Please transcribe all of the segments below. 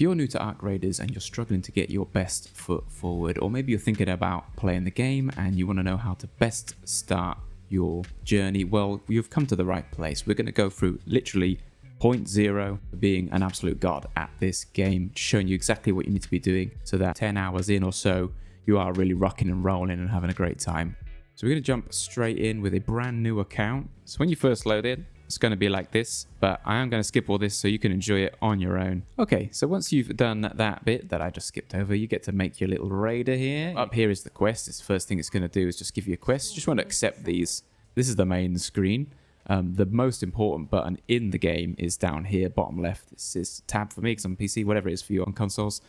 you're new to Arc Raiders and you're struggling to get your best foot forward, or maybe you're thinking about playing the game and you want to know how to best start your journey, well, you've come to the right place. We're going to go through literally point zero, being an absolute god at this game, showing you exactly what you need to be doing so that 10 hours in or so, you are really rocking and rolling and having a great time. So we're going to jump straight in with a brand new account. So when you first load in, it's going to be like this, but I am going to skip all this so you can enjoy it on your own. Okay, so once you've done that bit that I just skipped over, you get to make your little raider here. Up here is the quest. This first thing it's going to do is just give you a quest. You just want to accept these. This is the main screen. The most important button in the game is down here, bottom left. This is tab for me because I'm on PC, whatever it is for you on consoles.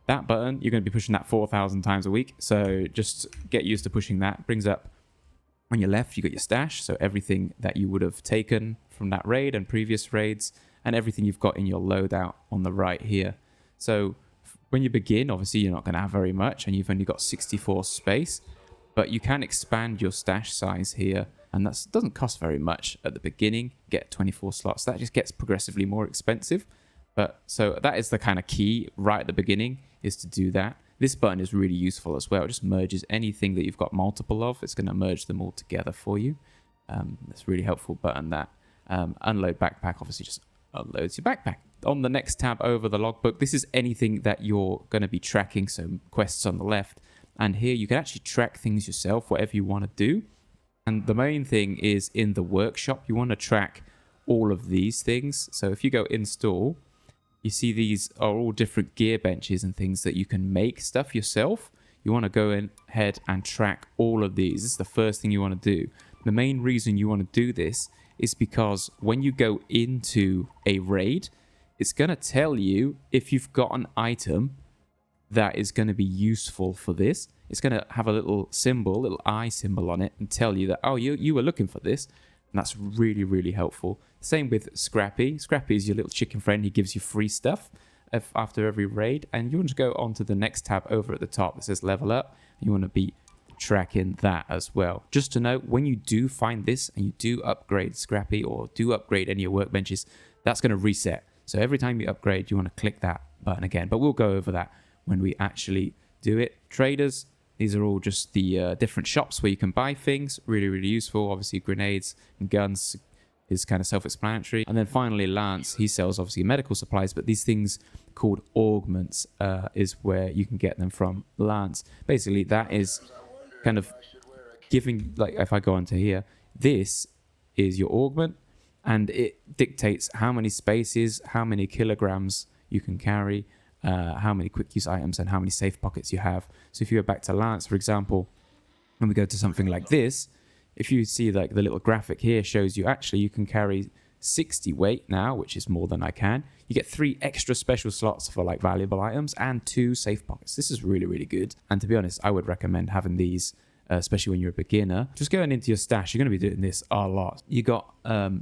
That button, you're going to be pushing that 4,000 times a week, so just get used to pushing that. Brings up on your left, you got your stash, so everything that you would have taken from that raid and previous raids, and everything you've got in your loadout on the right here. So when you begin, obviously you're not going to have very much, and you've only got 64 space, but you can expand your stash size here, and that doesn't cost very much at the beginning. Get 24 slots. That just gets progressively more expensive. But so that is the kind of key right at the beginning, is to do that. This button is really useful as well. It just merges anything that you've got multiple of. It's going to merge them all together for you. That's a really helpful button. That unload backpack obviously just unloads your backpack. On the next tab over the logbook, this is anything that you're going to be tracking. So quests on the left. And here you can actually track things yourself, whatever you want to do. And the main thing is in the workshop, you want to track all of these things. So if you go install, you see these are all different gear benches and things that you can make stuff yourself. You want to go ahead and track all of these. This is the first thing you want to do. The main reason you want to do this is because when you go into a raid, it's going to tell you if you've got an item that is going to be useful for this. It's going to have a little symbol, little eye symbol on it, and tell you that, oh, you were looking for this. And that's really, really helpful. Same with Scrappy. Scrappy is your little chicken friend. He gives you free stuff after every raid. And you want to go on to the next tab over at the top that says level up. You want to be tracking that as well. Just to note, when you do find this and you do upgrade Scrappy or do upgrade any of your workbenches, that's going to reset. So every time you upgrade, you want to click that button again. But we'll go over that when we actually do it. Traders. These are all just the different shops where you can buy things. Really, really useful. Obviously, grenades and guns is kind of self-explanatory. And then finally, Lance, he sells obviously medical supplies, but these things called augments is where you can get them from. Lance. Basically, that is kind of giving, like if I go onto here, this is your augment, and it dictates how many spaces, how many kilograms you can carry, how many quick use items and how many safe pockets you have. So if you go back to Lance, for example, when we go to something like this, if you see like the little graphic here shows you actually you can carry 60 weight now, which is more than I can. You get 3 extra special slots for like valuable items and 2 safe pockets. This is really, really good. And to be honest, I would recommend having these, especially when you're a beginner. Just going into your stash, you're going to be doing this a lot. You got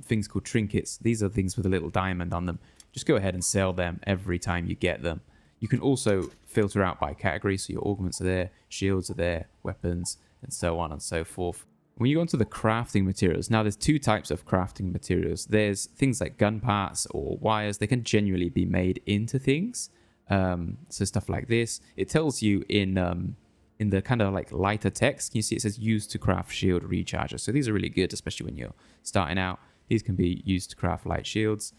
things called trinkets. These are things with a little diamond on them. Just go ahead and sell them every time you get them. You can also filter out by category, so your augments are there, shields are there, weapons, and so on and so forth. When you go into the crafting materials, now there's 2 types of crafting materials. There's things like gun parts or wires. They can genuinely be made into things. So stuff like this. It tells you in the kind of like lighter text, you see it says used to craft shield recharger. So these are really good, especially when you're starting out. These can be used to craft light shields.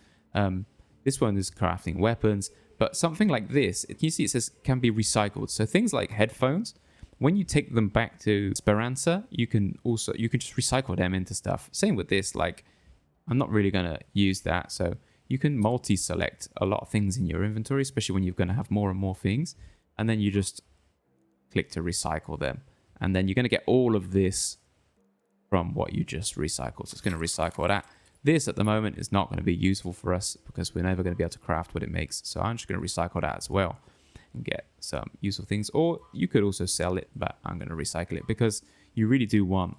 This one is crafting weapons. But something like this, you see it says can be recycled. So things like headphones, when you take them back to Speranza, you can just recycle them into stuff. Same with this, like I'm not really going to use that. So you can multi-select a lot of things in your inventory, especially when you're going to have more and more things. And then you just click to recycle them. And then you're going to get all of this from what you just recycled. So it's going to recycle that. This at the moment is not going to be useful for us because we're never going to be able to craft what it makes. So I'm just going to recycle that as well and get some useful things. Or you could also sell it, but I'm going to recycle it because you really do want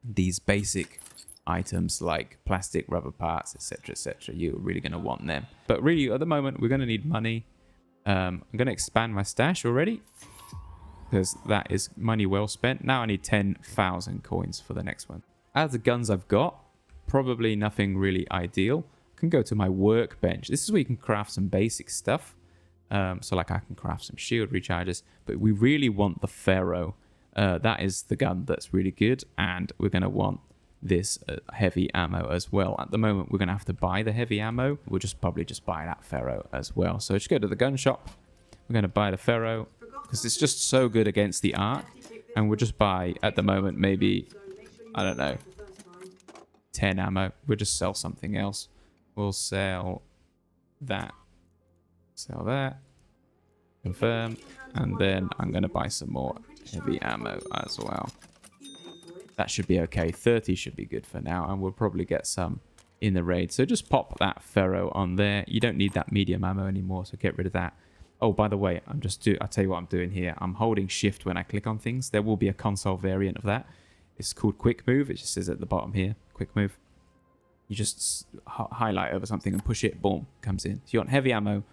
these basic items like plastic, rubber parts, etc., etc. You're really going to want them. But really, at the moment, we're going to need money. I'm going to expand my stash already because that is money well spent. Now I need 10,000 coins for the next one. As the guns I've got, probably nothing really ideal. I can go to my workbench. This is where you can craft some basic stuff. So like I can craft some shield recharges, but we really want the Pharaoh. That is the gun that's really good, and we're going to want this heavy ammo as well. At the moment, we're going to have to buy the heavy ammo. We'll probably just buy that Pharaoh as well. So just go to the gun shop. We're going to buy the Pharaoh because it's just so good against the arc. And we'll just buy, at the moment, maybe, I don't know, 10 ammo. We'll just sell something else. We'll sell that. Sell that. Confirm. And then I'm going to buy some more heavy ammo as well. That should be okay. 30 should be good for now. And we'll probably get some in the raid. So just pop that Pharaoh on there. You don't need that medium ammo anymore, so get rid of that. Oh, by the way, I'll tell you what I'm doing here. I'm holding shift when I click on things. There will be a console variant of that. It's called quick move. It just says at the bottom here, quick move. You just highlight over something and push it, boom, comes in. So you want heavy ammo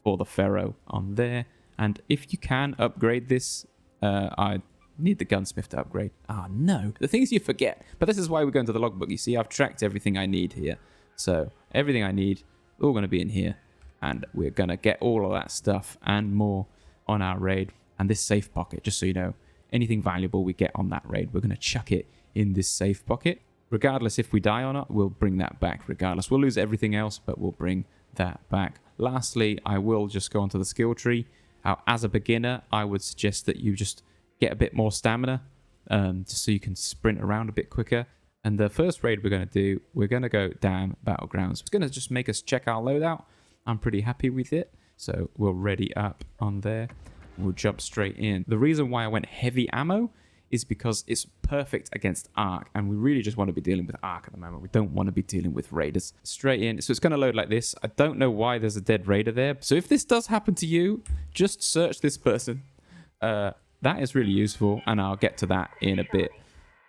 for the Pharaoh on there. And if you can upgrade this, I need the gunsmith to upgrade. Ah, no. The things you forget. But this is why we're going to the logbook. You see, I've tracked everything I need here. So everything I need, all going to be in here. And we're going to get all of that stuff and more on our raid. And this safe pocket, just so you know, anything valuable we get on that raid, we're going to chuck it in this safe pocket. Regardless if we die or not, we'll bring that back regardless. We'll lose everything else, but we'll bring that back. Lastly, I will just go onto the skill tree. As a beginner, I would suggest that you just get a bit more stamina, just so you can sprint around a bit quicker. And the first raid we're going to do, we're going to go down Battlegrounds. It's going to just make us check our loadout. I'm pretty happy with it. So we'll ready up on there. We'll jump straight in. The reason why I went heavy ammo is because it's perfect against Arc. And we really just want to be dealing with Arc at the moment. We don't want to be dealing with Raiders. Straight in. So it's going to load like this. I don't know why there's a dead Raider there. So if this does happen to you, just search this person. That is really useful. And I'll get to that in a bit.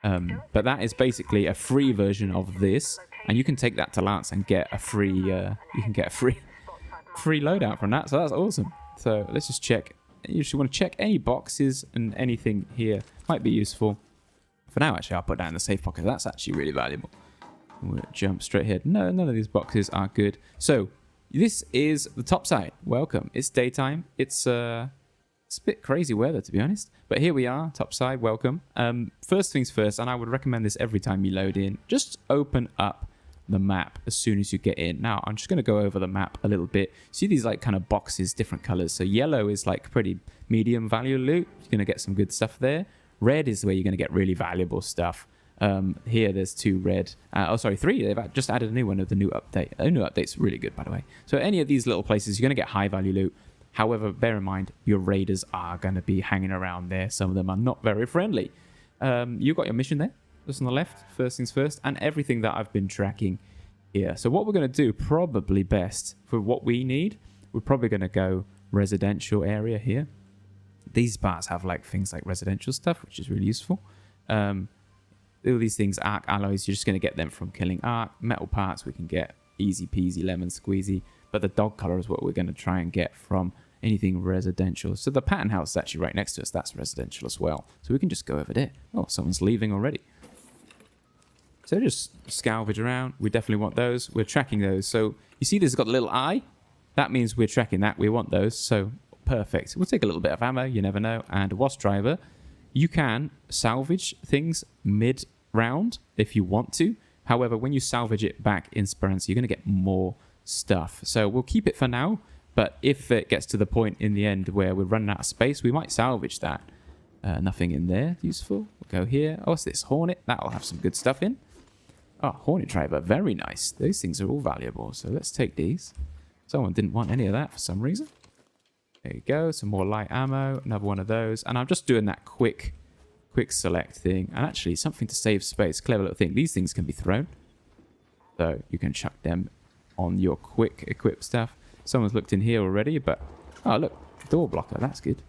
But that is basically a free version of this. And you can take that to Lance and get a free... you can get a free loadout from that. So that's awesome. So let's just check. You should want to check any boxes and anything here. Might be useful. For now, actually, I'll put that in the safe pocket. That's actually really valuable. We'll jump straight here. No, none of these boxes are good. So this is the top side. Welcome. It's daytime. It's a bit crazy weather, to be honest. But here we are, top side. Welcome. First things first, and I would recommend this every time you load in. Just open up the map as soon as you get in. Now I'm just going to go over the map a little bit. See these like kind of boxes, different colors. So yellow is like pretty medium value loot. You're going to get some good stuff there. Red is where you're going to get really valuable stuff. Here there's 2 red. Sorry, 3. They've just added a new one of the new update. The new update's really good, by the way. So any of these little places, you're going to get high value loot. However, bear in mind, your raiders are going to be hanging around there. Some of them are not very friendly. You got your mission there. Just on the left, first things first, and everything that I've been tracking here. So what we're going to do, probably best for what we need, we're probably going to go residential area here. These parts have like things like residential stuff, which is really useful. All these things, arc alloys, you're just going to get them from killing arc. Metal parts we can get easy peasy, lemon squeezy. But the dog color is what we're going to try and get from anything residential. So the pattern house is actually right next to us. That's residential as well. So we can just go over there. Oh, someone's leaving already. So just salvage around. We definitely want those. We're tracking those. So you see this has got a little eye. That means we're tracking that. We want those. So perfect. We'll take a little bit of ammo. You never know. And wasp driver. You can salvage things mid-round if you want to. However, when you salvage it back in sprints, you're going to get more stuff. So we'll keep it for now. But if it gets to the point in the end where we're running out of space, we might salvage that. Nothing in there useful. We'll go here. Oh, what's this? Hornet. That'll have some good stuff in. Oh, Hornet driver. Very nice. Those things are all valuable. So let's take these. Someone didn't want any of that for some reason. There you go. Some more light ammo. Another one of those. And I'm just doing that quick select thing. And actually, something to save space. Clever little thing. These things can be thrown. So you can chuck them on your quick equip stuff. Someone's looked in here already, but... Oh, look. Door blocker. That's good.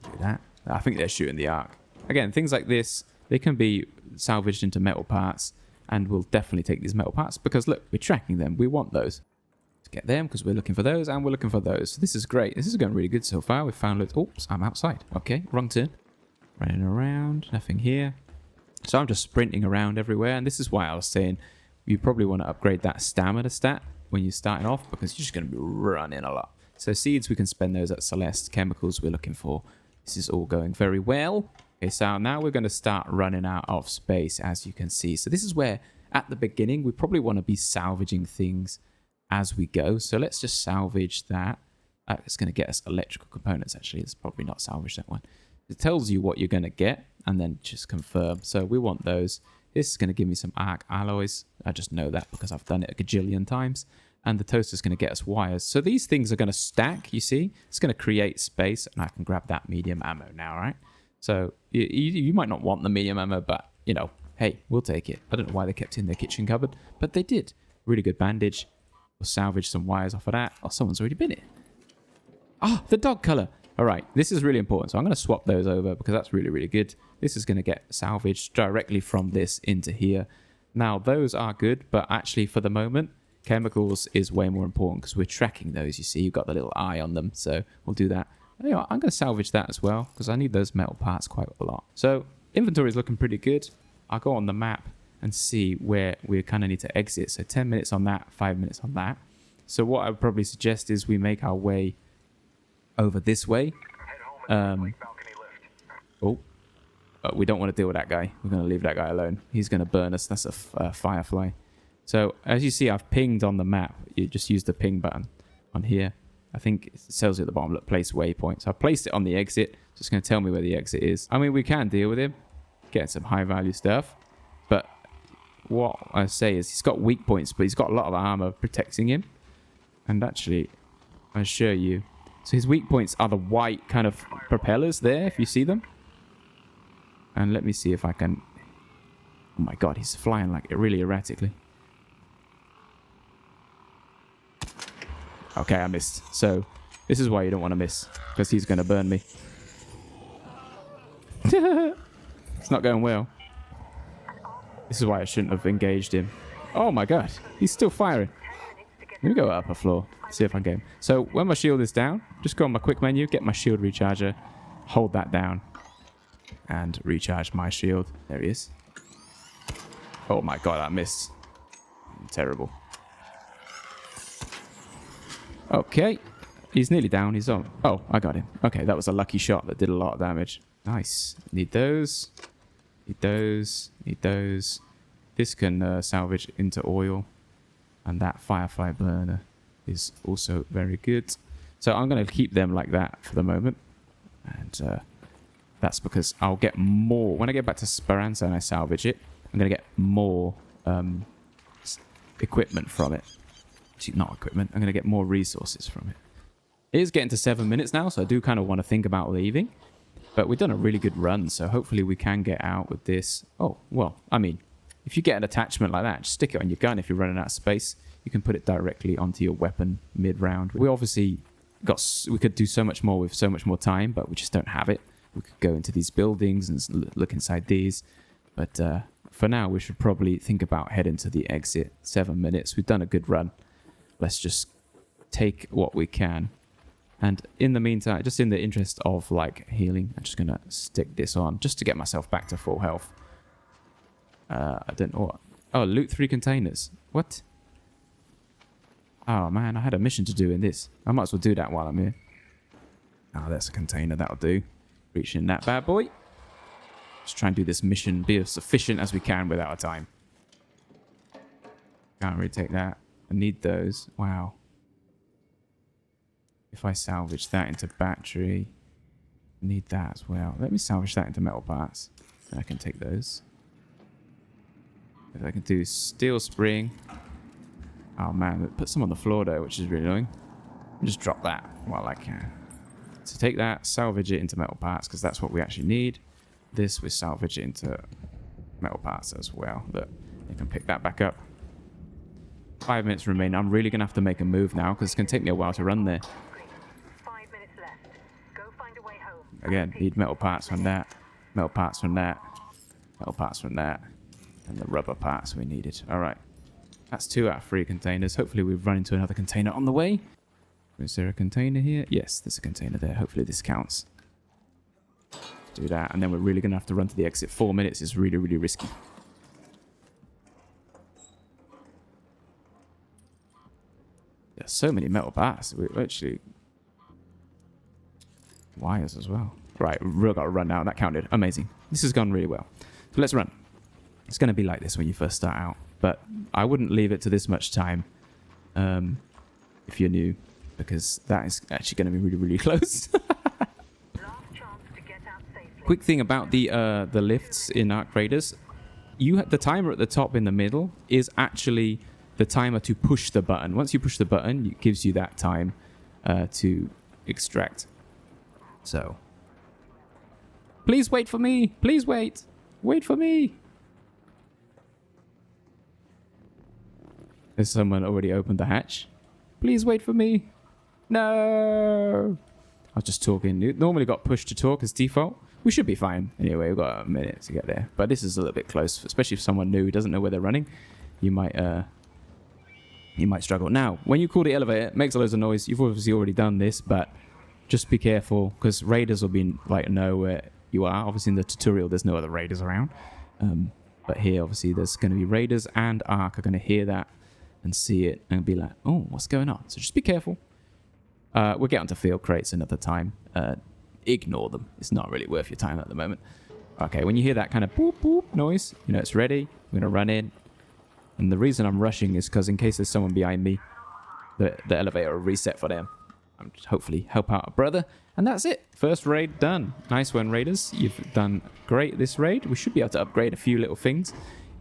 Do that. I think they're shooting the arc. Again, things like this, they can be salvaged into metal parts, and we'll definitely take these metal parts because, look, we're tracking them. We want those. Let's get them because we're looking for those, and we're looking for those. So this is great. This is going really good so far. We've found... Oops, I'm outside. Okay, wrong turn. Running around. Nothing here. So I'm just sprinting around everywhere, and this is why I was saying you probably want to upgrade that stamina stat when you're starting off because you're just going to be running a lot. So seeds, we can spend those at Celeste. Chemicals we're looking for. This is all going very well. Okay, so now we're going to start running out of space, as you can see. So this is where, at the beginning, we probably want to be salvaging things as we go. So let's just salvage that. It's going to get us electrical components, actually. It's probably not salvage that one. It tells you what you're going to get, and then just confirm. So we want those. This is going to give me some arc alloys. I just know that because I've done it a gajillion times. And the toaster is going to get us wires. So these things are going to stack, you see. It's going to create space, and I can grab that medium ammo now, right? So you might not want the medium ammo, but, you know, hey, we'll take it. I don't know why they kept it in their kitchen cupboard, but they did. Really good bandage. We'll salvage some wires off of that. Oh, someone's already been here. Oh, the dog color. All right, this is really important. So I'm going to swap those over because that's really, really good. This is going to get salvaged directly from this into here. Now, those are good, but actually for the moment, chemicals is way more important because we're tracking those, you see. You've got the little eye on them, so we'll do that. You know, I'm going to salvage that as well because I need those metal parts quite a lot. So inventory is looking pretty good. I'll go on the map and see where we kind of need to exit. So 10 minutes on that, 5 minutes on that. So what I would probably suggest is we make our way over this way. We don't want to deal with that guy. We're going to leave that guy alone. He's going to burn us. That's a firefly. So as you see, I've pinged on the map. You just use the ping button on here. I think it tells you at the bottom, look, place waypoint. So I've placed it on the exit. So it's going to tell me where the exit is. I mean, we can deal with him, getting some high value stuff. But what I say is he's got weak points, but he's got a lot of armor protecting him. And actually, I'll show you. So his weak points are the white kind of propellers there, if you see them. And let me see if I can... Oh my god, he's flying like really erratically. Okay, I missed. So, this is why you don't want to miss. Because he's going to burn me. It's not going well. This is why I shouldn't have engaged him. Oh my god, he's still firing. Let me go up a floor. See if I can get him. So, when my shield is down, just go on my quick menu, get my shield recharger, hold that down, and recharge my shield. There he is. Oh my god, I missed. Terrible. Okay. He's nearly down. He's on. Oh, I got him. Okay, that was a lucky shot that did a lot of damage. Nice. Need those. Need those. Need those. This can salvage into oil. And that firefly burner is also very good. So I'm going to keep them like that for the moment. And that's because I'll get more. When I get back to Speranza and I salvage it, I'm going to get more equipment from it. Not equipment. I'm going to get more resources from it. It is getting to 7 minutes now, so I do kind of want to think about leaving. But we've done a really good run, so hopefully we can get out with this. Oh, well, I mean, if you get an attachment like that, just stick it on your gun. If you're running out of space, you can put it directly onto your weapon mid-round. We obviously we could do so much more with so much more time, but we just don't have it. We could go into these buildings and look inside these. But for now, we should probably think about heading to the exit. 7 minutes. We've done a good run. Let's just take what we can. And in the meantime, just in the interest of like healing, I'm just going to stick this on just to get myself back to full health. I don't know what. Oh, loot 3 containers. What? Oh man, I had a mission to do in this. I might as well do that while I'm here. Oh, that's a container. That'll do. Reaching that bad boy. Just try and do this mission, be as efficient as we can with our time. Can't really take that. I need those. Wow. If I salvage that into battery, I need that as well. Let me salvage that into metal parts. Then I can take those. If I can do steel spring. Oh man, put some on the floor though, which is really annoying. Just drop that while I can. So take that, salvage it into metal parts, because that's what we actually need. This, we salvage it into metal parts as well. Look, you can pick that back up. 5 minutes remain. I'm really going to have to make a move now, because it's going to take me a while to run there. 5 minutes left. Go find a way home. Again, need metal parts from that. Metal parts from that. Metal parts from that. And the rubber parts we needed. Alright. That's 2 out of 3 containers. Hopefully we've run into another container on the way. Is there a container here? Yes, there's a container there. Hopefully this counts. Do that. And then we're really going to have to run to the exit. 4 minutes is really, really risky. There's so many metal parts. We're actually wires as well. Right, we've got to run now. That counted. Amazing. This has gone really well. So let's run. It's going to be like this when you first start out, but I wouldn't leave it to this much time if you're new, because that is actually going to be really, really close. Last chance to get out safely. Quick thing about the lifts in Ark Raiders, the timer at the top in the middle is actually the timer to push the button. Once you push the button, it gives you that time to extract. So, please wait for me. Please wait. Wait for me. Has someone already opened the hatch? Please wait for me. No. I was just talking. It normally got pushed to talk as default. We should be fine. Anyway, we've got a minute to get there. But this is a little bit close, especially if someone new who doesn't know where they're running. You might struggle. Now, when you call the elevator, it makes a loads of noise. You've obviously already done this, but just be careful, because raiders will be like know where you are. Obviously, in the tutorial, there's no other raiders around. But here, obviously, there's going to be raiders, and Ark are going to hear that and see it and be like, oh, what's going on? So just be careful. We'll get onto field crates another time. Ignore them. It's not really worth your time at the moment. Okay, when you hear that kind of boop, boop noise, you know it's ready. We're going to run in. And the reason I'm rushing is because in case there's someone behind me, the elevator will reset for them. I'm just hopefully help out a brother. And that's it. First raid done. Nice one, raiders. You've done great this raid. We should be able to upgrade a few little things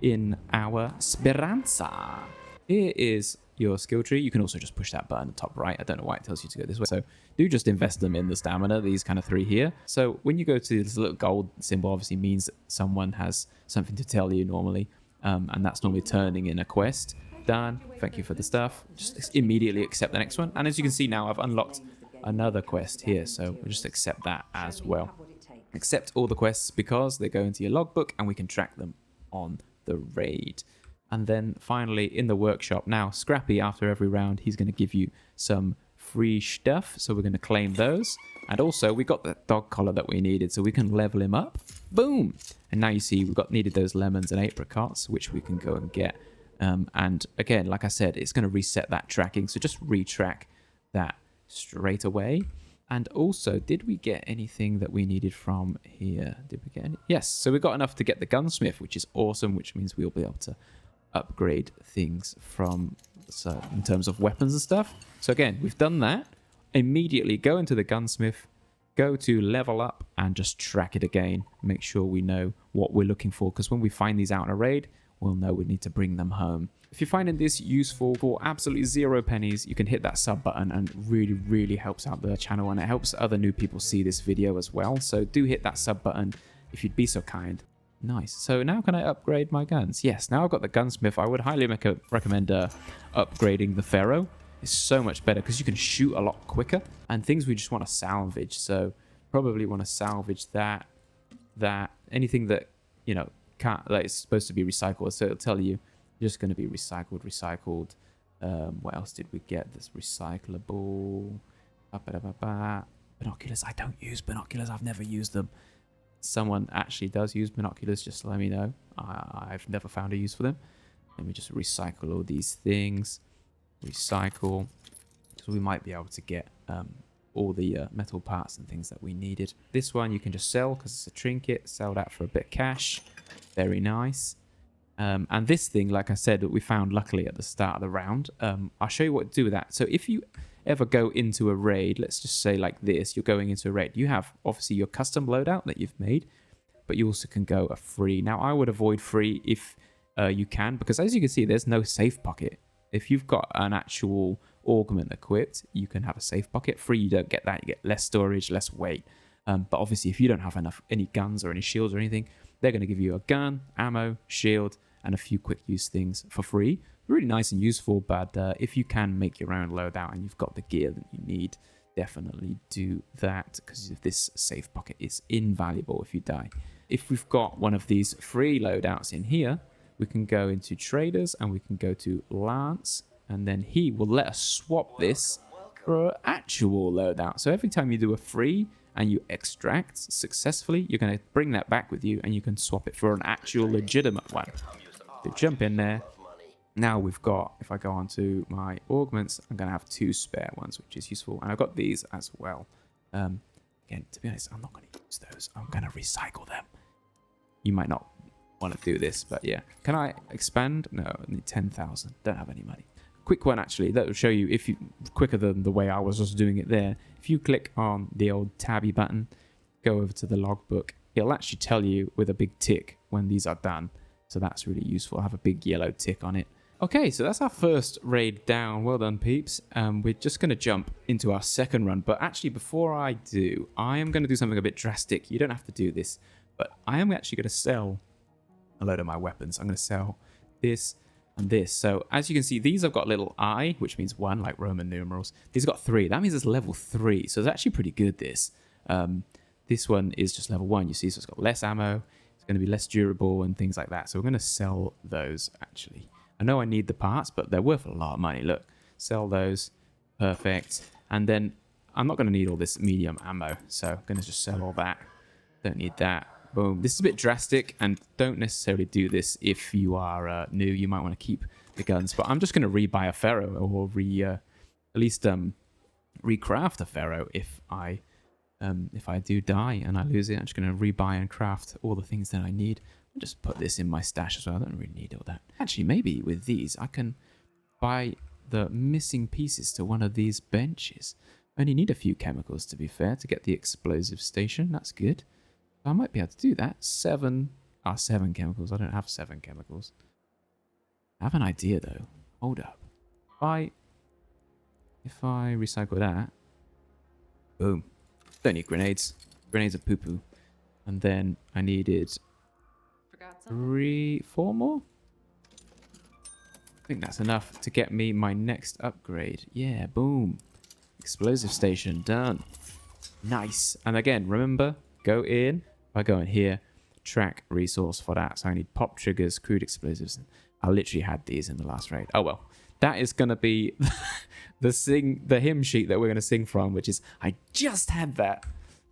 in our Speranza. Here is your skill tree. You can also just push that button at the top right. I don't know why it tells you to go this way. So do just invest them in the stamina, these kind of three here. So when you go to this little gold symbol, obviously means that someone has something to tell you normally. And that's normally turning in a quest. Done. Thank you for the stuff. Just immediately accept the next one. And as you can see now, I've unlocked another quest here. So we'll just accept that as well. Accept all the quests because they go into your logbook and we can track them on the raid. And then finally in the workshop, now Scrappy, after every round, he's going to give you some free stuff. So we're going to claim those. And also we got the dog collar that we needed, so we can level him up. Boom! And now you see we've needed those lemons and apricots, which we can go and get. And again, like I said, it's going to reset that tracking. So just retrack that straight away. And also, did we get anything that we needed from here? Did we get any? Yes, so we got enough to get the gunsmith, which is awesome, which means we'll be able to upgrade things from, so in terms of weapons and stuff. So again, we've done that. Immediately go into the gunsmith, go to level up and just track it again. Make sure we know what we're looking for, because when we find these out in a raid, we'll know we need to bring them home. If you're finding this useful for absolutely 0 pennies, you can hit that sub button, and really, really helps out the channel, and it helps other new people see this video as well. So do hit that sub button if you'd be so kind. Nice. So now can I upgrade my guns? Yes, now I've got the gunsmith. I would highly recommend upgrading the Pharaoh. It's so much better because you can shoot a lot quicker, and things we just want to salvage. So probably want to salvage that, anything that, you know, can't, like it's supposed to be recycled. So it'll tell you just going to be recycled. What else did we get that's recyclable? Binoculars. I don't use binoculars. I've never used them. Someone actually does use binoculars, just let me know. I've never found a use for them. Let me just recycle all these things. Recycle. So we might be able to get all the metal parts and things that we needed. This one you can just sell because it's a trinket. Sell that for a bit of cash. Very nice. And this thing, like I said, that we found luckily at the start of the round. I'll show you what to do with that. So if you ever go into a raid, let's just say like this, you're going into a raid, you have obviously your custom loadout that you've made, but you also can go a free. Now I would avoid free if you can, because as you can see, there's no safe pocket. If you've got an actual augment equipped, you can have a safe pocket. Free, you don't get that. You get less storage, less weight. But obviously, if you don't have any guns or any shields or anything, they're going to give you a gun, ammo, shield, and a few quick use things for free. Really nice and useful, but if you can make your own loadout and you've got the gear that you need, definitely do that, because this safe pocket is invaluable if you die. If we've got one of these free loadouts in here, we can go into traders and we can go to Lance, and then he will let us swap this for an actual loadout. So every time you do a free and you extract successfully, you're going to bring that back with you and you can swap it for an actual legitimate one. So jump in there. Now we've got, if I go on to my augments, I'm going to have 2 spare ones, which is useful. And I've got these as well. Again, to be honest, I'm not going to use those. I'm going to recycle them. You might not want to do this, but yeah. Can I expand? No, I need 10,000. Don't have any money. Quick one, actually. That will show you, if you quicker than the way I was just doing it there. If you click on the old tabby button, go over to the logbook, it'll actually tell you with a big tick when these are done. So that's really useful. I have a big yellow tick on it. Okay, so that's our first raid down. Well done, peeps. We're just going to jump into our second run. But actually, before I do, I am going to do something a bit drastic. You don't have to do this. But I am actually going to sell a load of my weapons. I'm going to sell this and this. So as you can see, these have got little I, which means 1, like Roman numerals. These have got 3. That means it's level 3. So it's actually pretty good, this. This one is just level 1, you see. So it's got less ammo. It's going to be less durable and things like that. So we're going to sell those, actually. I know I need the parts, but they're worth a lot of money. Look, sell those. Perfect. And then I'm not going to need all this medium ammo. So I'm going to just sell all that. Don't need that. Boom. This is a bit drastic, and don't necessarily do this if you are new. You might want to keep the guns. But I'm just going to rebuy a Pharaoh, or at least recraft a Pharaoh if I do die and I lose it. I'm just going to rebuy and craft all the things that I need. I'll just put this in my stash as well. I don't really need all that. Actually, maybe with these, I can buy the missing pieces to one of these benches. I only need a few chemicals, to be fair, to get the explosive station. That's good. I might be able to do that. 7 chemicals. I don't have 7 chemicals. I have an idea, though. Hold up. If I recycle that, boom. Don't need grenades. Grenades are poo-poo. And then I needed 4 more. I think that's enough to get me my next upgrade. Yeah, boom. Explosive station done. Nice. And again, remember, go in. If I go in here, track resource for that. So I need pop triggers, crude explosives. I literally had these in the last raid. Oh well. That is going to be the hymn sheet that we're going to sing from, which is, I just had that.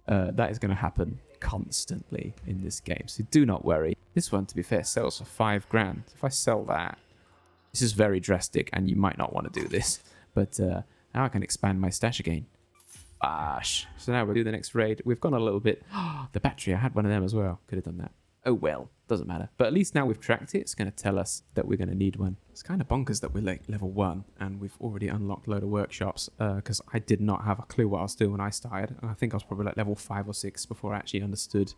That is going to happen constantly in this game, so do not worry. This one, to be fair, sells for 5 grand. If I sell that, this is very drastic, and you might not want to do this, but now I can expand my stash again. Bash. So now we'll do the next raid. We've gone a little bit. The battery, I had one of them as well. Could have done that. Oh well, doesn't matter. But at least now we've tracked it. It's going to tell us that we're going to need one. It's kind of bonkers that we're like level 1 and we've already unlocked a load of workshops, because I did not have a clue what I was doing when I started. And I think I was probably like level 5 or 6 before I actually understood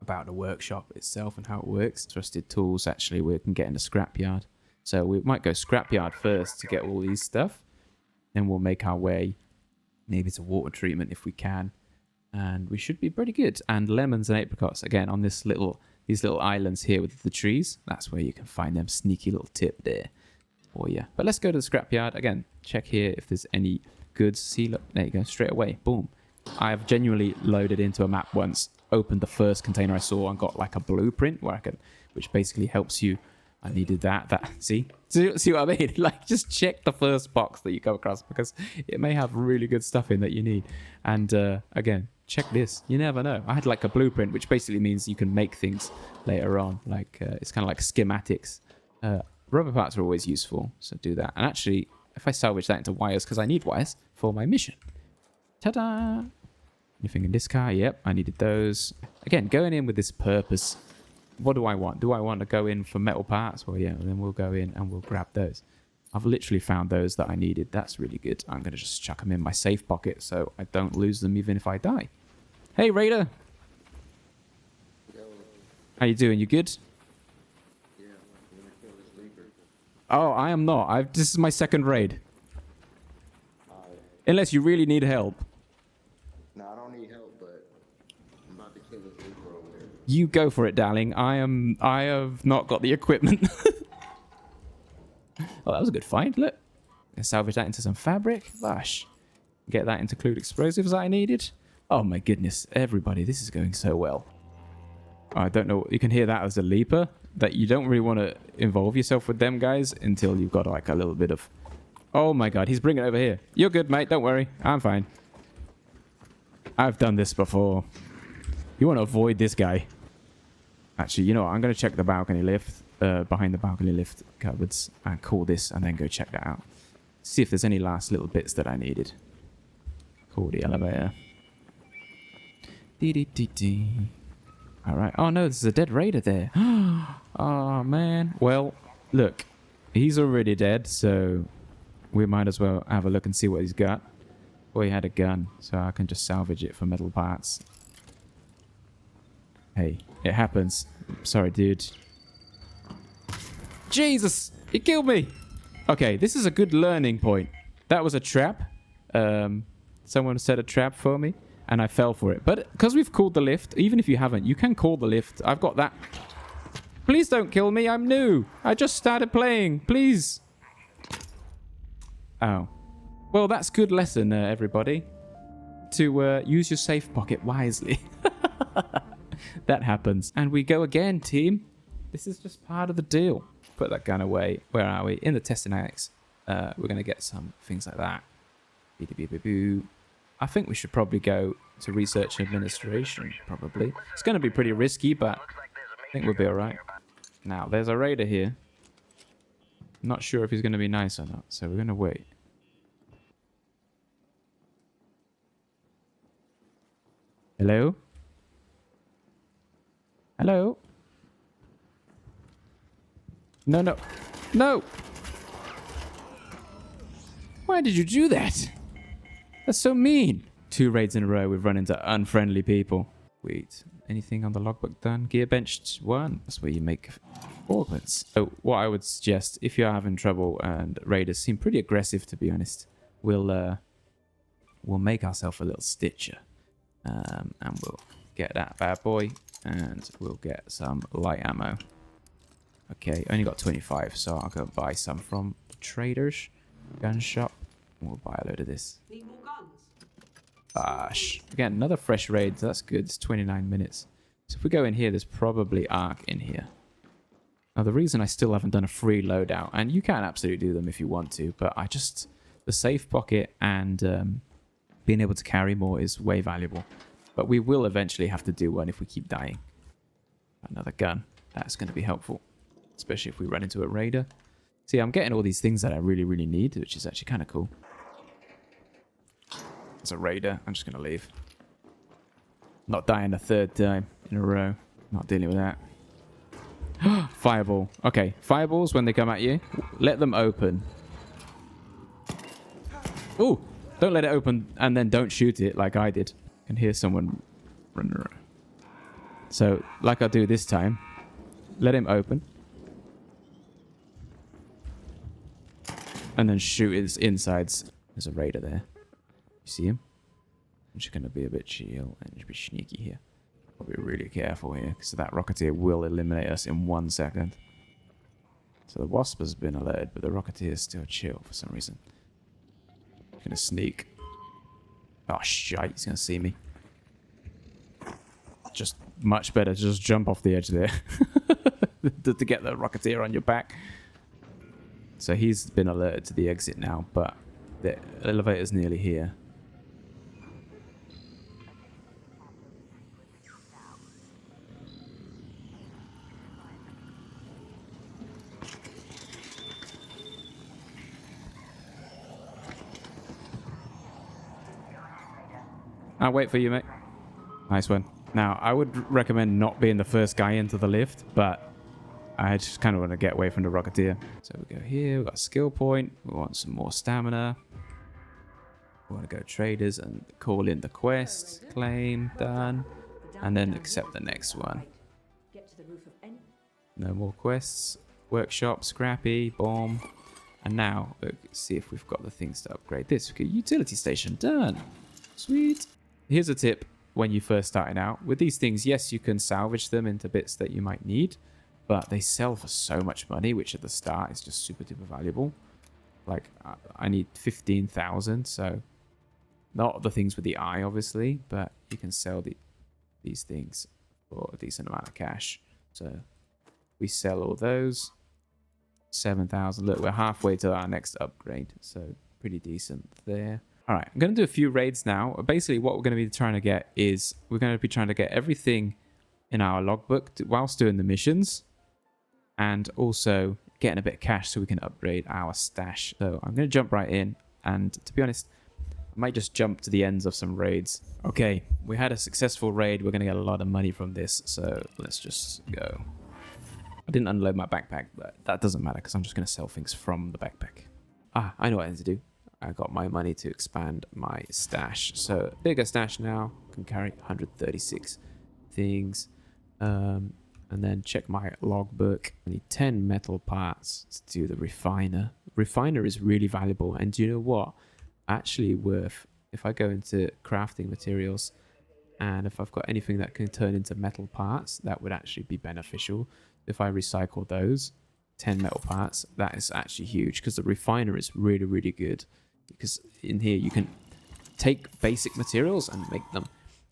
about the workshop itself and how it works. Trusted tools, actually, we can get in the scrapyard. So we might go scrapyard first to get all these stuff. Then we'll make our way maybe to water treatment if we can. And we should be pretty good. And lemons and apricots, again, on these little islands here with the trees. That's where you can find them. Sneaky little tip there for you. But let's go to the scrapyard. Again, check here if there's any goods. See, look, there you go, straight away. Boom. I have genuinely loaded into a map once, opened the first container I saw and got like a blueprint which basically helps you. I needed that. See what I mean? Like, just check the first box that you come across, because it may have really good stuff in that you need. And again, check this. You never know. I had like a blueprint, which basically means you can make things later on. Like it's kind of like schematics. Rubber parts are always useful, so do that. And actually, if I salvage that into wires, because I need wires for my mission. Ta-da! Anything in this car? Yep, I needed those. Again, going in with this purpose. What do I want? Do I want to go in for metal parts? Well, yeah, then we'll go in and we'll grab those. I've literally found those that I needed. That's really good. I'm going to just chuck them in my safe pocket so I don't lose them even if I die. Hey, Raider. Yo. How you doing? You good? Yeah, I'm gonna kill this leaper. Oh, I am not. This is my second raid. Unless you really need help. No, I don't need help, but I'm about to kill this leaper over there. You go for it, darling. I have not got the equipment. Oh, that was a good find. Look. Can salvage that into some fabric. Lush. Get that into crude explosives that I needed. Oh my goodness. Everybody, this is going so well. I don't know. You can hear that as a leaper. That you don't really want to involve yourself with them guys until you've got like a little bit of... Oh my god, he's bringing it over here. You're good, mate. Don't worry. I'm fine. I've done this before. You want to avoid this guy. Actually, you know what? I'm going to check the balcony lift. Behind the balcony lift cupboards. And call this and then go check that out. See if there's any last little bits that I needed. Call the elevator. Dee. All right. Oh no, there's a dead raider there. Oh man. Well, look, he's already dead, so we might as well have a look and see what he's got. Well, he had a gun, so I can just salvage it for metal parts. Hey, it happens. Sorry, dude. Jesus! He killed me! Okay, this is a good learning point. That was a trap. Someone set a trap for me, and I fell for it. But because we've called the lift, even if you haven't, you can call the lift. I've got that. Please don't kill me. I'm new. I just started playing. Please. Oh. Well, that's good lesson, everybody. To use your safe pocket wisely. That happens. And we go again, team. This is just part of the deal. Put that gun away. Where are we? In the testing annex. We're going to get some things like that. I think we should probably go to research and administration, probably. It's going to be pretty risky, but I think we'll be alright. Now, there's a raider here. Not sure if he's going to be nice or not, so we're going to wait. Hello? Hello? No, no. No! Why did you do that? That's so mean. 2 raids in a row, we've run into unfriendly people. Wait, anything on the logbook done? Gear benched 1. That's where you make augments. So what I would suggest, if you're having trouble and raiders seem pretty aggressive, to be honest, we'll make ourselves a little stitcher. And we'll get that bad boy, and we'll get some light ammo. Okay, only got 25, so I'll go buy some from the traders gun shop. We'll buy a load of this. Need more guns? Gosh. Again, another fresh raid. So that's good. It's 29 minutes. So if we go in here, there's probably ARC in here. Now, the reason I still haven't done a free loadout, and you can absolutely do them if you want to, but the safe pocket and being able to carry more is way valuable. But we will eventually have to do one if we keep dying. Another gun. That's going to be helpful, especially if we run into a raider. See, I'm getting all these things that I really, really need, which is actually kind of cool. There's a raider. I'm just going to leave. Not dying a 3rd time in a row. Not dealing with that. Fireball. Okay, fireballs, when they come at you, let them open. Ooh, don't let it open and then don't shoot it like I did. I can hear someone running around. So, like I do this time, let him open. And then shoot his insides. There's a raider there. You see him? I'm just going to be a bit chill and be sneaky here. I'll be really careful here, because that Rocketeer will eliminate us in 1 second. So the Wasp has been alerted, but the Rocketeer is still chill for some reason. Gonna sneak. Oh shite, he's gonna see me. Just much better to just jump off the edge there. to get the Rocketeer on your back. So he's been alerted to the exit now, but the elevator's nearly here. I'll wait for you, mate. Nice one. Now, I would recommend not being the first guy into the lift, but I just kind of want to get away from the Rocketeer. So we go here, we've got a skill point. We want some more stamina. We want to go traders and call in the quest. Claim, done. And then accept the next one. No more quests. Workshop, scrappy, bomb. And now, let's see if we've got the things to upgrade this. We get utility station, done. Sweet. Here's a tip when you're first starting out. With these things, yes, you can salvage them into bits that you might need, but they sell for so much money, which at the start is just super duper valuable. Like, I need 15,000, so not the things with the eye, obviously, but you can sell these things for a decent amount of cash. So we sell all those. 7,000. Look, we're halfway to our next upgrade, so pretty decent there. All right, I'm going to do a few raids now. Basically, what we're going to be trying to get is we're going to be trying to get everything in our logbook whilst doing the missions, and also getting a bit of cash so we can upgrade our stash. So I'm going to jump right in, and to be honest, I'm Might just jump to the ends of some raids. Okay, we had a successful raid. We're going to get a lot of money from this, so let's just go. I didn't unload my backpack, but that doesn't matter because I'm just going to sell things from the backpack. Ah, I know what I need to do. I got my money to expand my stash. So, bigger stash now. Can carry 136 things. And then check my logbook. I need 10 metal parts to do the refiner. Refiner is really valuable. And do you know what? Actually worth, if I go into crafting materials and if I've got anything that can turn into metal parts, that would actually be beneficial. If I recycle those 10 metal parts, that is actually huge because the refiner is really, really good. Because in here you can take basic materials and make them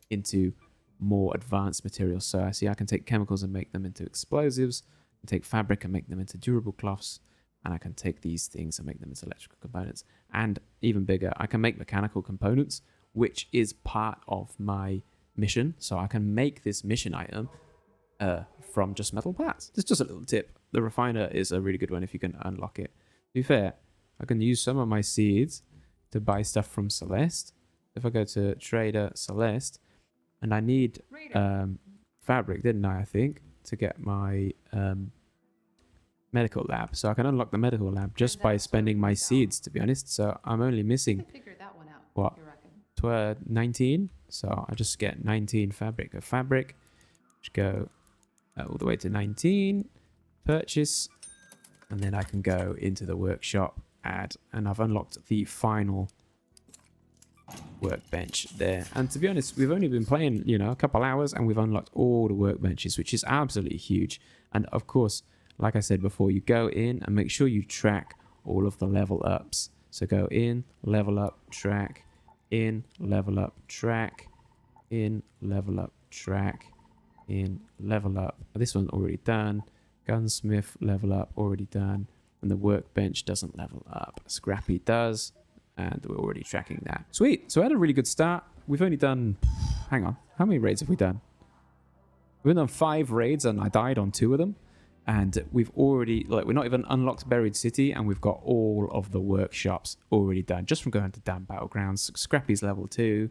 into more advanced materials. So I see I can take chemicals and make them into explosives, I can take fabric and make them into durable cloths, and I can take these things and make them into electrical components. And even bigger, I can make mechanical components, which is part of my mission. So I can make this mission item from just metal parts. It's just a little tip. The refiner is a really good one if you can unlock it. To be fair, I can use some of my seeds to buy stuff from Celeste. If I go to Trader Celeste, and I need fabric, didn't I think, to get my medical lab. So I can unlock the medical lab just by spending my seeds, to be honest. So I'm only missing, what, 19? So I just get 19 fabric. Go fabric, just go all the way to 19, purchase, and then I can go into the workshop, add, and I've unlocked the final workbench there. And to be honest, we've only been playing, you know, a couple hours and we've unlocked all the workbenches, which is absolutely huge. And of course, like I said before, you go in and make sure you track all of the level ups. So go in, level up, track, in, level up, track, in, level up, track, in, level up. This one's already done. Gunsmith, level up, already done. And the workbench doesn't level up. Scrappy does. And we're already tracking that. Sweet. So I had a really good start. We've only done... Hang on. How many raids have we done? We've done 5 raids and I died on 2 of them. And we've already... Like, we're not even unlocked Buried City and we've got all of the workshops already done. Just from going to damn Battlegrounds. Scrappy's level 2.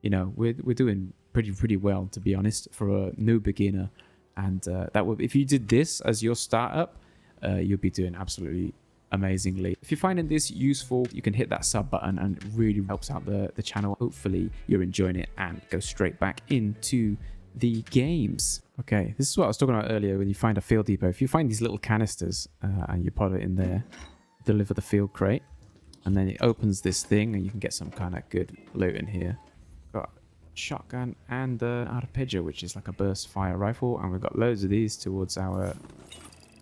You know, we're doing pretty well, to be honest, for a new beginner. And that would... If you did this as your startup, you'll be doing absolutely amazingly. If you're finding this useful, you can hit that sub button and it really helps out the channel. Hopefully you're enjoying it and go straight back into the games. Okay, this is what I was talking about earlier when you find a field depot. If you find these little canisters and you put it in there, deliver the field crate, and then it opens this thing and you can get some kind of good loot in here. Got a shotgun and arpeggio, which is like a burst fire rifle, and we've got loads of these towards our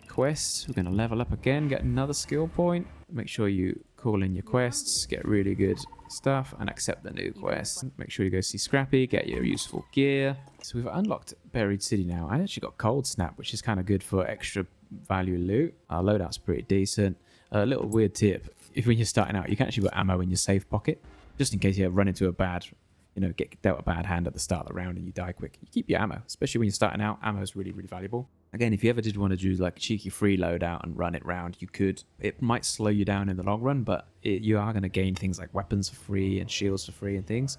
quests. We're going to level up again, get another skill point. Make sure you call in your quests, get really good stuff, and accept the new quest. Make sure you go see Scrappy, get your useful gear. So we've unlocked Buried City now. I actually got Cold Snap, which is kind of good for extra value loot. Our loadout's pretty decent. A little weird tip, if when you're starting out, you can actually put ammo in your safe pocket, just in case you run into a bad, you know, get dealt a bad hand at the start of the round and you die quick. You keep your ammo, especially when you're starting out. Ammo is really, really valuable. Again, if you ever did want to do like a cheeky free loadout and run it round, you could. It might slow you down in the long run, but you are going to gain things like weapons for free and shields for free and things.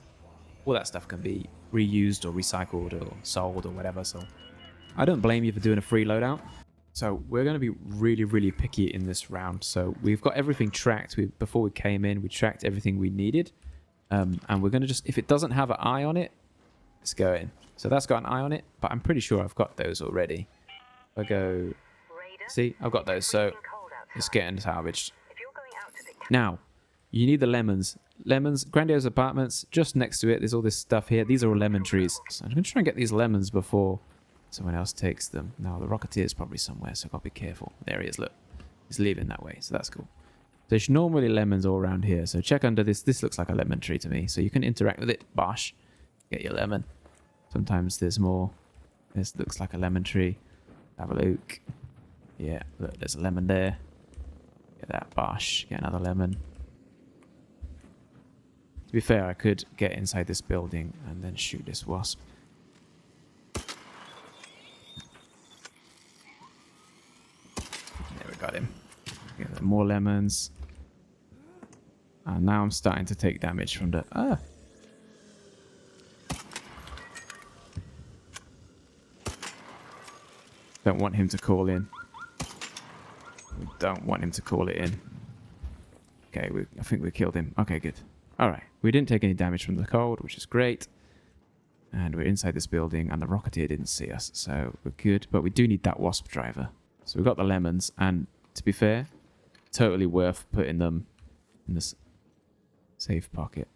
All that stuff can be reused or recycled or sold or whatever. So I don't blame you for doing a free loadout. So we're going to be really, really picky in this round. So we've got everything tracked. Before we came in, we tracked everything we needed. And we're going to just, if it doesn't have an eye on it, let's go in. So that's got an eye on it, but I'm pretty sure I've got those already. I go, see, I've got those, so it's getting salvaged. Now, you need the lemons. Lemons, Grandiose Apartments, just next to it, there's all this stuff here. These are all lemon trees. So I'm going to try and get these lemons before someone else takes them. Now, the Rocketeer's probably somewhere, so I've got to be careful. There he is, look. He's leaving that way, so that's cool. There's normally lemons all around here, so check under this. This looks like a lemon tree to me, so you can interact with it. Bosh. Get your lemon. Sometimes there's more. This looks like a lemon tree. Have a look. Yeah, look, there's a lemon there. Get that, bosh. Get another lemon. To be fair, I could get inside this building and then shoot this wasp. There, we got him. Get more lemons. And now I'm starting to take damage from the... Ah! Don't want him to call in. We don't want him to call it in. Okay, I think we killed him. Okay, good. Alright, we didn't take any damage from the cold, which is great. And we're inside this building, and the Rocketeer didn't see us, so we're good. But we do need that Wasp driver. So we've got the lemons, and to be fair, totally worth putting them in this safe pocket.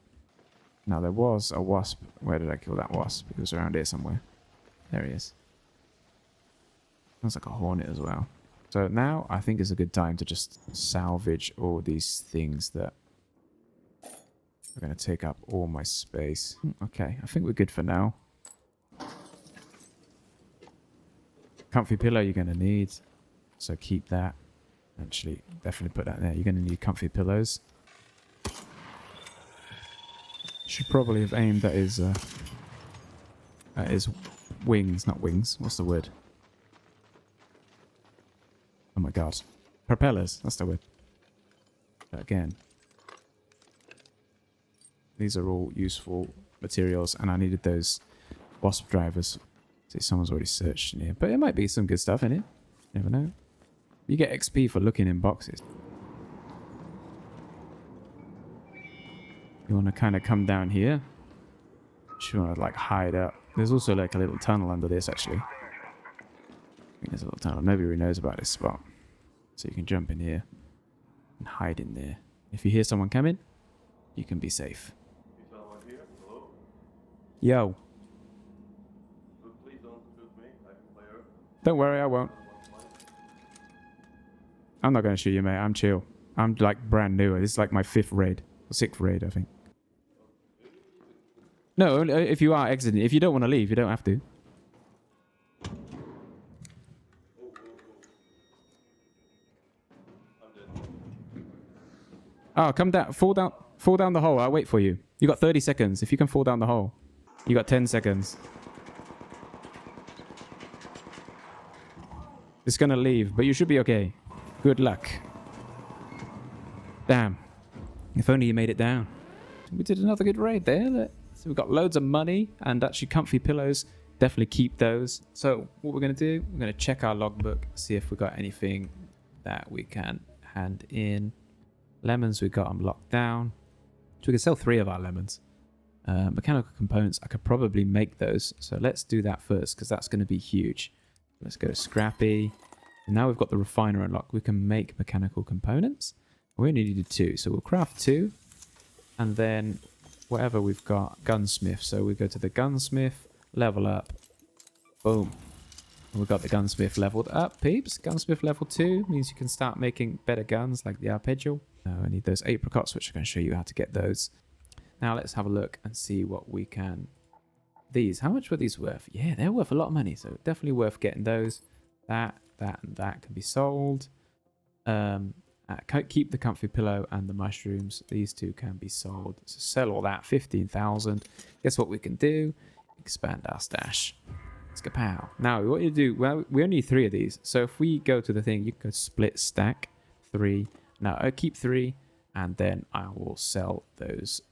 Now, there was a Wasp. Where did I kill that Wasp? He was around here somewhere. There he is. Sounds like a hornet as well. So now I think is a good time to just salvage all these things that are going to take up all my space. Okay, I think we're good for now. Comfy pillow you're going to need, so keep that. Actually, definitely put that there. You're going to need comfy pillows. Should probably have aimed at his wings, not wings. What's the word? Oh my god. Propellers, that's the word. But again, these are all useful materials, and I needed those Wasp drivers. See, someone's already searched in here, but there might be some good stuff in it. Never know. You get XP for looking in boxes. You want to kind of come down here. You want to like hide up. There's also like a little tunnel under this actually. I think there's a little tunnel. Nobody really knows about this spot. So you can jump in here and hide in there. If you hear someone coming, you can be safe. Yo. Please don't shoot me. I can play her. Don't worry, I won't. I'm not going to shoot you, mate. I'm chill. I'm like brand new. This is like my 5th raid. Or 6th raid, I think. No, if you are exiting. If you don't want to leave, you don't have to. Oh, come down. Fall down the hole. I'll wait for you. You got 30 seconds. If you can fall down the hole. You got 10 seconds. It's going to leave, but you should be okay. Good luck. Damn. If only you made it down. We did another good raid there. So we've got loads of money and actually comfy pillows. Definitely keep those. So what we're going to do, we're going to check our logbook, see if we got anything that we can hand in. Lemons, we got them locked down. So we can sell 3 of our lemons. Mechanical components, I could probably make those. So let's do that first because that's going to be huge. Let's go scrappy. And now we've got the refiner unlocked. We can make mechanical components. We only needed 2. So we'll craft 2. And then whatever we've got, gunsmith. So we go to the gunsmith, level up. Boom. And we've got the gunsmith leveled up, peeps. Gunsmith level 2 means you can start making better guns like the Arpeggio. I need those apricots, which I'm going to show you how to get those. Now let's have a look and see what we can... These, how much were these worth? Yeah, they're worth a lot of money, so definitely worth getting those. That, and that can be sold. Keep the comfy pillow and the mushrooms. These 2 can be sold. So sell all that, 15,000. Guess what we can do? Expand our stash. Skapow. Now, what you do, well, we only need 3 of these. So if we go to the thing, you can go split stack 3. Now, I keep 3, and then I will sell those.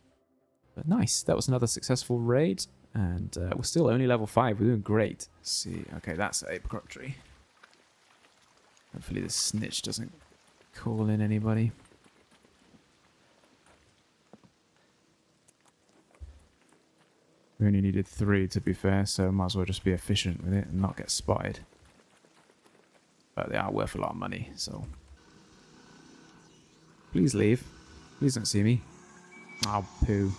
But nice. That was another successful raid. And we're still only level 5. We're doing great. Let's see. Okay, that's an apricot tree. Hopefully this snitch doesn't call in anybody. We only needed 3 to be fair, so might as well just be efficient with it and not get spotted. But they are worth a lot of money, so... Please leave. Please don't see me. Oh, poo.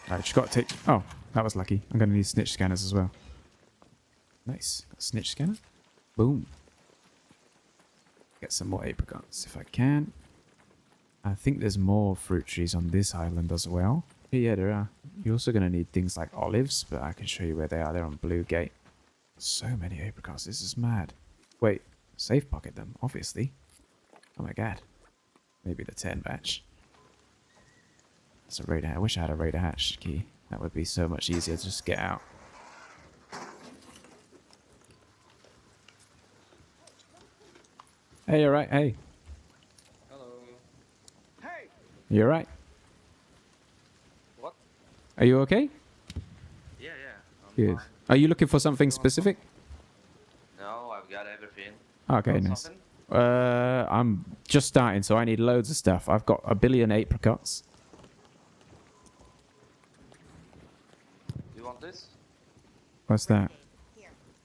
Alright, just got to take... Oh, that was lucky. I'm going to need snitch scanners as well. Nice. Got a snitch scanner. Boom. Get some more apricots if I can. I think there's more fruit trees on this island as well. Yeah, there are. You're also going to need things like olives, but I can show you where they are. They're on Blue Gate. So many apricots. This is mad. Wait, safe pocket them, obviously. Oh my god. Maybe the 10 batch. That's a raider. I wish I had a raider hatch key. That would be so much easier to just get out. Hey, alright, hey. Hello. You alright? What? Are you okay? Yeah. I'm Good. fine. Are you looking for something specific? No, I've got everything. Okay, Want nice. something? I'm just starting, so I need loads of stuff. I've got 1 billion apricots. You want this? What's that?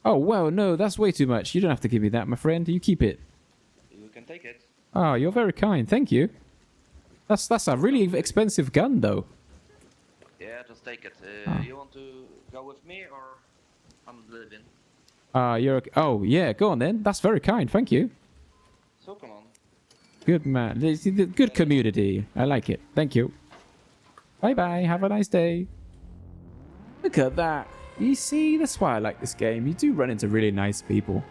Oh, well, no, that's way too much. You don't have to give me that, my friend. You keep it. You can take it. Oh, you're very kind. Thank you. That's a really expensive gun, though. Yeah, just take it. You want to go with me or I'm leaving? You're okay. Oh, yeah, go on then. That's very kind. Thank you. So come on. Good man. This is the good community. I like it. Thank you. Bye-bye. Have a nice day. Look at that. You see, that's why I like this game. You do run into really nice people.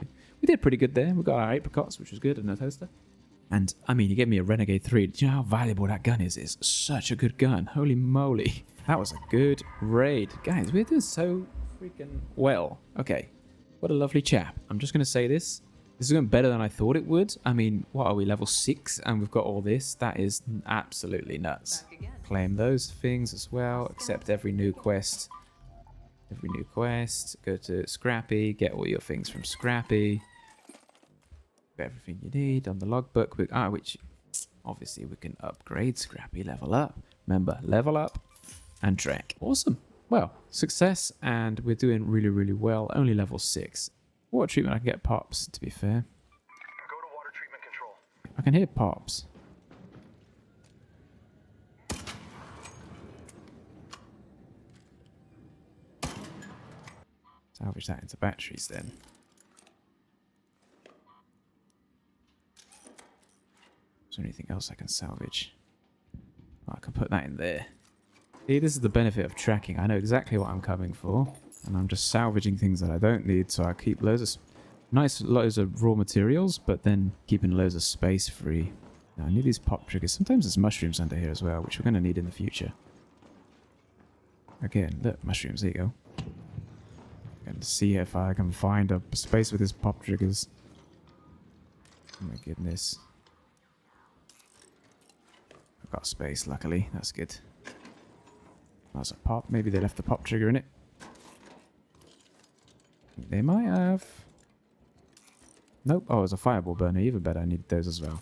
We did pretty good there. We got our apricots, which was good, and a toaster. And, I mean, you gave me a Renegade 3. Do you know how valuable that gun is? It's such a good gun. Holy moly. That was a good raid. Guys, we're doing so freaking well. Okay. What a lovely chap. I'm just going to say this. This is going better than I thought it would. I mean, what are we, level 6? And we've got all this. That is absolutely nuts. Claim those things as well. Accept every new quest. Every new quest. Go to Scrappy. Get all your things from Scrappy. Get everything you need on the logbook. Which obviously we can upgrade Scrappy. Level up. Remember, level up and track. Awesome. Well, success, and we're doing really, really well. Only level 6. Water treatment, I can get pops, to be fair. Go to water treatment control. I can hear pops. Salvage that into batteries then. Is there anything else I can salvage? Oh, I can put that in there. See, this is the benefit of tracking. I know exactly what I'm coming for. And I'm just salvaging things that I don't need, so I keep loads of raw materials, but then keeping loads of space free. Now, I need these pop triggers. Sometimes there's mushrooms under here as well, which we're going to need in the future. Again, look, mushrooms, there you go. Going to see if I can find a space with his pop triggers. Oh my goodness. I've got space, luckily. That's good. That's a pop. Maybe they left the pop trigger in it. They might have. Nope. Oh, it's a fireball burner. Even better. I need those as well.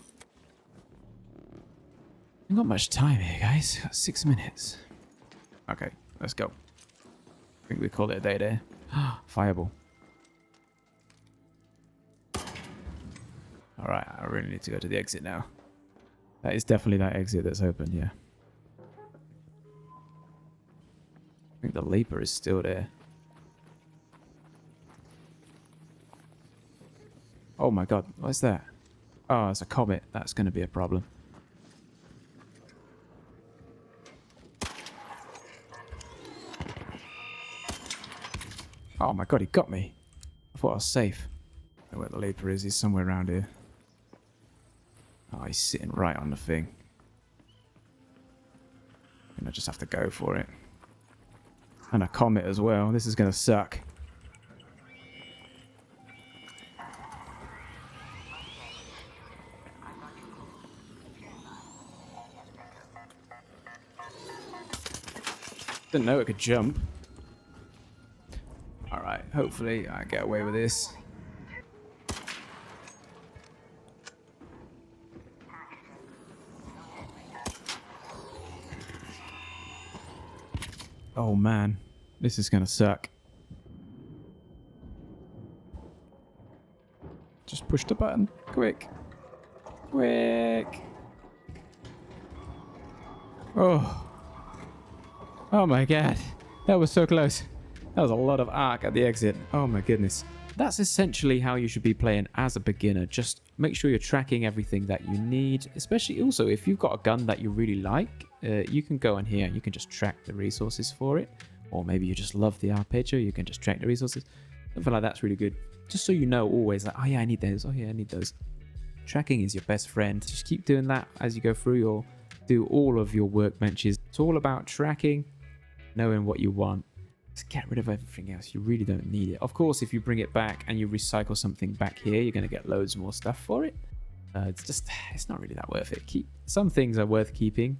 Ain't got much time here, guys. Got 6 minutes. Okay, let's go. I think we call it a day there. Fireball. Alright, I really need to go to the exit now. That is definitely that exit that's open, yeah. I think the leaper is still there. Oh my god, what's that? Oh, it's a comet. That's going to be a problem. Oh my god, he got me. I thought I was safe. I don't know where the leaper is. He's somewhere around here. Oh, he's sitting right on the thing. And I just have to go for it. And a comet as well. This is going to suck. Didn't know it could jump. Alright, hopefully I get away with this. Oh man, this is gonna suck. Just push the button. Quick. Quick. Oh. Oh my god. That was so close. That was a lot of arc at the exit. Oh my goodness. That's essentially how you should be playing as a beginner. Just make sure you're tracking everything that you need. Especially also if you've got a gun that you really like, you can go in here and you can just track the resources for it. Or maybe you just love the arpeggio, you can just track the resources. Something like that's really good. Just so you know always like, oh yeah, I need those. Oh yeah, I need those. Tracking is your best friend. Just keep doing that as you go through do all of your workbenches. It's all about tracking, knowing what you want. Just get rid of everything else. You really don't need it. Of course, if you bring it back and you recycle something back here, you're going to get loads more stuff for it. It's not really that worth it. Some things are worth keeping,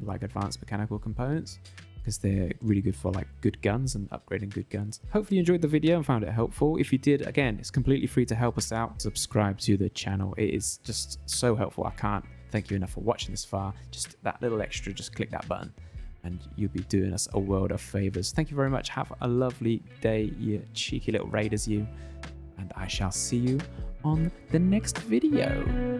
like advanced mechanical components, because they're really good for like good guns and upgrading good guns. Hopefully you enjoyed the video and found it helpful. If you did, again, it's completely free to help us out. Subscribe to the channel. It is just so helpful. I can't thank you enough for watching this far. Just that little extra, just click that button and you'll be doing us a world of favors. Thank you very much. Have a lovely day, you cheeky little raiders, you. And I shall see you on the next video.